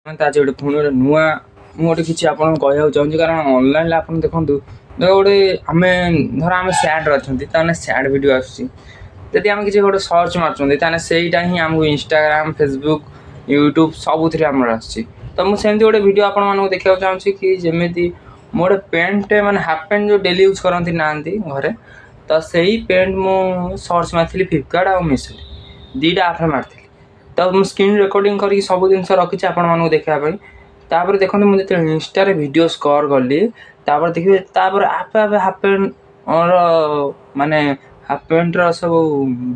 आज गोटे पुणी गोटे नुआ मुझे किसी आपको कहना चाहूँगी कारण ऑनलाइन आप देखूँ गोटे आम धर आम सैड अच्छा सैड वीडियो आसुँगी आम किसी गोटे सर्च मार्चना सेटा ही आमको इंस्टाग्राम फेसबुक यूट्यूब सबुथ आम आसी तो मुझे गोटे वीडियो आपको देखा चाहूँगी कि जमी मोटे पेंट माने हाफ पेंट जो डेली यूज करती ना घरे तो सही पेंट मु सर्च मारी फ्लिपकार्ट और मिशो दीटा आप मारी तो मुझे स्क्रीन रेकर्डिंग करके सब जिन रखी आपको देखापी तापर देखते मुझे इंस्टा वीडियो स्कोर कली देखिए आपे आपे हाफ पेंट और माने हाफ पेंट सब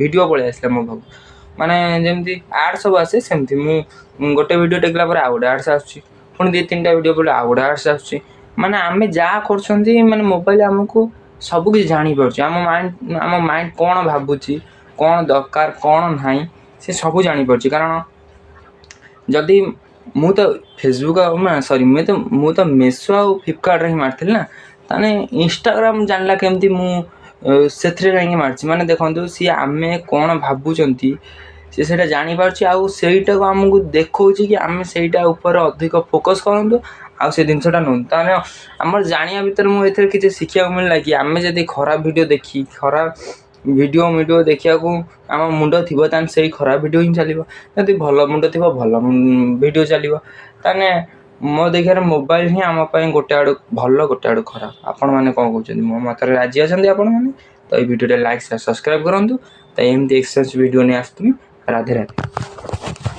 वीडियो पलि आसला मो पाक माने जमी आड सब आसे सेमती मु गोटे वीडियो टेकला आउ गोटे आड्स आसूँ पुणी 2-3टा वीडियो पड़े आउ गोटे आड्स आसूँ माने आम जहाँ कर माने मोबाइल आमको सबकि जापर आम माइंड कौन भावुची कौन दरकार कौन ना से सब जापर कारण जदि मु तो फेसबुक सॉरी मु तो मेसो आ फ्लिपकार्ट ही मारी ना ताने इंस्टाग्राम जानला केमती मु से मार्च माने देखो सी आम कौन भावुंट से जापार आईटा को आमको देखा कि आम सेटा ऊपर अधिक फोकस करूँ आ से जिनसा नु ताने आम जाना भर मुझे किसी शिक्षा मिलला कि आम जब खराब वीडियो देखी खराब वीडियो देखा आम मुंड थी तान से खराब वीडियो ही चलो जब भल मुंड थी भल वीडियो चलो ताने मो देखार मोबाइल ही आम गोटे आड़ भल गोटे आड़ खराब आपण मैंने कौन कहते मो मत राजी अच्छा आपण मैंने तो ये वीडियो लाइक सब्सक्राइब करूँ तो एमती एक्सचेंज वीडियो नहीं आसुँ राधे राधे।